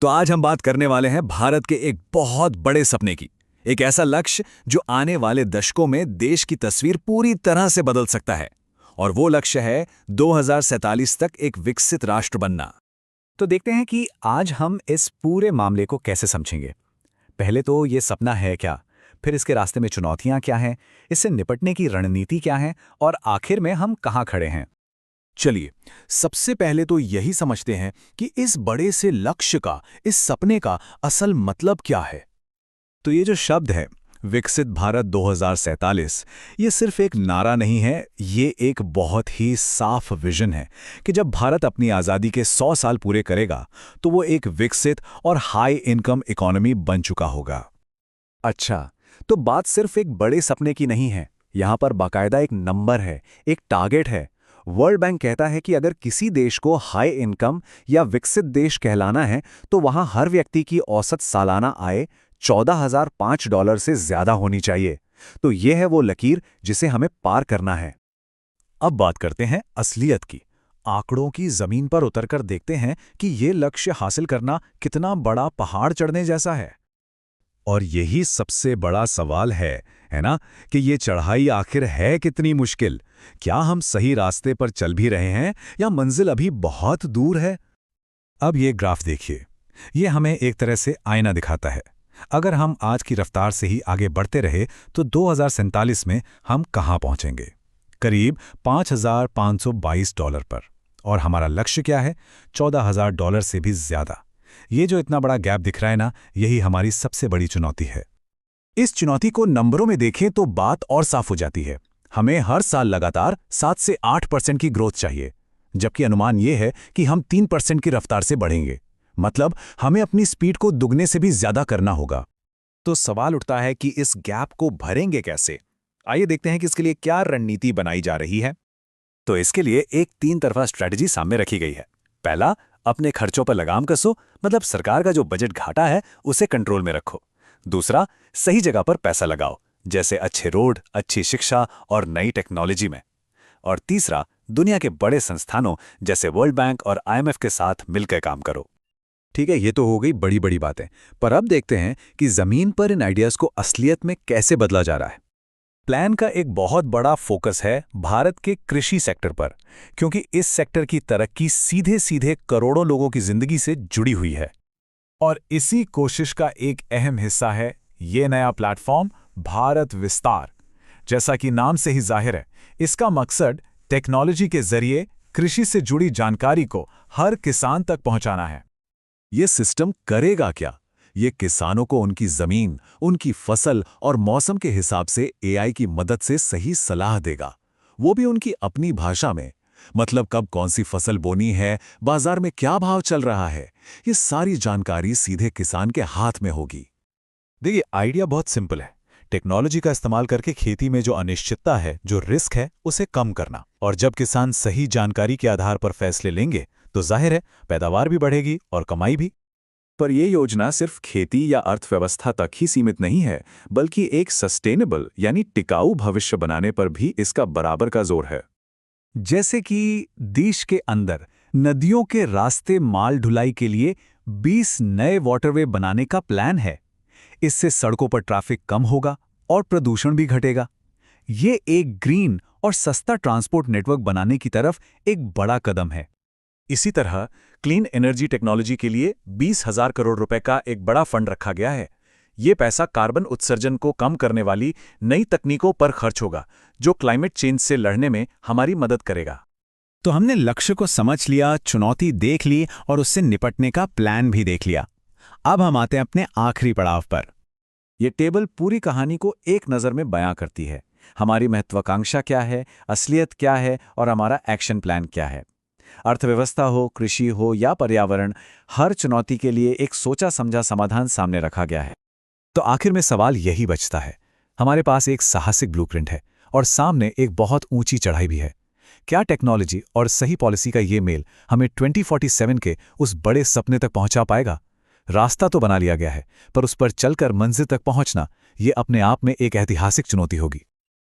तो आज हम बात करने वाले हैं भारत के एक बहुत बड़े सपने की। एक ऐसा लक्ष्य जो आने वाले दशकों में देश की तस्वीर पूरी तरह से बदल सकता है। और वो लक्ष्य है 2047 तक एक विकसित राष्ट्र बनना। तो देखते हैं कि आज हम इस पूरे मामले को कैसे समझेंगे। पहले तो ये सपना है क्या, फिर इसके रास्ते में चुनौतियां क्या हैं, इससे निपटने की रणनीति क्या है और आखिर में हम कहां खड़े हैं। चलिए, सबसे पहले तो यही समझते हैं कि इस बड़े से लक्ष्य का, इस सपने का असल मतलब क्या है। तो ये जो शब्द है विकसित भारत 2047, ये सिर्फ एक नारा नहीं है, ये एक बहुत ही साफ विजन है कि जब भारत अपनी आज़ादी के 100 साल पूरे करेगा तो वो एक विकसित और हाई इनकम इकोनॉमी बन चुका होगा। अच्छा, तो बात सिर्फ एक बड़े सपने की नहीं है, यहाँ पर बाकायदा एक नंबर है, एक टारगेट है। वर्ल्ड बैंक कहता है कि अगर किसी देश को हाई इनकम या विकसित देश कहलाना है तो वहां हर व्यक्ति की औसत सालाना आय $14,005 से ज्यादा होनी चाहिए। तो यह है वो लकीर जिसे हमें पार करना है। अब बात करते हैं असलियत की। आंकड़ों की जमीन पर उतरकर देखते हैं कि ये लक्ष्य हासिल करना कितना बड़ा पहाड़ चढ़ने जैसा है। और यही सबसे बड़ा सवाल है ना, कि ये चढ़ाई आखिर है कितनी मुश्किल। क्या हम सही रास्ते पर चल भी रहे हैं या मंजिल अभी बहुत दूर है। अब ये ग्राफ देखिए, ये हमें एक तरह से आईना दिखाता है। अगर हम आज की रफ्तार से ही आगे बढ़ते रहे तो 2047 में हम कहां पहुंचेंगे? करीब $5,522 पर। और हमारा लक्ष्य क्या है? $14,000 से भी ज्यादा। ये जो इतना बड़ा गैप दिख रहा है ना, यही हमारी सबसे बड़ी चुनौती है। इस चुनौती को नंबरों में देखें तो बात और साफ हो जाती है। हमें हर साल लगातार 7 से 8% की ग्रोथ चाहिए, जबकि अनुमान ये है कि हम 3% की रफ्तार से बढ़ेंगे। मतलब हमें अपनी स्पीड को दुगने से भी ज्यादा करना होगा। तो सवाल उठता है कि इस गैप को भरेंगे कैसे। आइए देखते हैं कि इसके लिए क्या रणनीति बनाई जा रही है। तो इसके लिए एक 3 तरफा स्ट्रेटजी सामने रखी गई है। पहला, अपने खर्चों पर लगाम कसो, मतलब सरकार का जो बजट घाटा है उसे कंट्रोल में रखो। दूसरा, सही जगह पर पैसा लगाओ, जैसे अच्छे रोड, अच्छी शिक्षा और नई टेक्नोलॉजी में। और तीसरा, दुनिया के बड़े संस्थानों जैसे वर्ल्ड बैंक और IMF के साथ मिलकर काम करो। ठीक है, ये तो हो गई बड़ी बड़ी बातें, पर अब देखते हैं कि जमीन पर इन आइडियाज को असलियत में कैसे बदला जा रहा है। प्लान का एक बहुत बड़ा फोकस है भारत के कृषि सेक्टर पर, क्योंकि इस सेक्टर की तरक्की सीधे सीधे करोड़ों लोगों की जिंदगी से जुड़ी हुई है। और इसी कोशिश का एक अहम हिस्सा है ये नया प्लेटफॉर्म भारत विस्तार। जैसा कि नाम से ही जाहिर है, इसका मकसद टेक्नोलॉजी के जरिए कृषि से जुड़ी जानकारी को हर किसान तक पहुंचाना है। ये सिस्टम करेगा क्या? ये किसानों को उनकी जमीन, उनकी फसल और मौसम के हिसाब से AI की मदद से सही सलाह देगा, वो भी उनकी अपनी भाषा में। मतलब कब कौन सी फसल बोनी है, बाजार में क्या भाव चल रहा है, ये सारी जानकारी सीधे किसान के हाथ में होगी। देखिए, आइडिया बहुत सिंपल है। टेक्नोलॉजी का इस्तेमाल करके खेती में जो अनिश्चितता है, जो रिस्क है, उसे कम करना। और जब किसान सही जानकारी के आधार पर फैसले लेंगे तो जाहिर है पैदावार भी बढ़ेगी और कमाई भी। पर यह योजना सिर्फ खेती या अर्थव्यवस्था तक ही सीमित नहीं है, बल्कि एक सस्टेनेबल यानी टिकाऊ भविष्य बनाने पर भी इसका बराबर का जोर है। जैसे कि देश के अंदर नदियों के रास्ते माल ढुलाई के लिए 20 नए वाटरवे बनाने का प्लान है। इससे सड़कों पर ट्रैफिक कम होगा और प्रदूषण भी घटेगा। ये एक ग्रीन और सस्ता ट्रांसपोर्ट नेटवर्क बनाने की तरफ एक बड़ा कदम है। इसी तरह क्लीन एनर्जी टेक्नोलॉजी के लिए 20,000 करोड़ रुपए का एक बड़ा फंड रखा गया है। ये पैसा कार्बन उत्सर्जन को कम करने वाली नई तकनीकों पर खर्च होगा, जो क्लाइमेट चेंज से लड़ने में हमारी मदद करेगा। तो हमने लक्ष्य को समझ लिया, चुनौती देख ली और उससे निपटने का प्लान भी देख लिया। अब हम आते हैं अपने आखिरी पड़ाव पर। यह टेबल पूरी कहानी को एक नज़र में बयां करती है। हमारी महत्वाकांक्षा क्या है, असलियत क्या है और हमारा एक्शन प्लान क्या है। अर्थव्यवस्था हो, कृषि हो या पर्यावरण, हर चुनौती के लिए एक सोचा समझा समाधान सामने रखा गया है। तो आखिर में सवाल यही बचता है, हमारे पास एक साहसिक ब्लूप्रिंट है और सामने एक बहुत ऊंची चढ़ाई भी है। क्या टेक्नोलॉजी और सही पॉलिसी का ये मेल हमें 2047 के उस बड़े सपने तक पहुंचा पाएगा? रास्ता तो बना लिया गया है, पर उस पर चलकर मंजिल तक पहुंचना, ये अपने आप में एक ऐतिहासिक चुनौती होगी।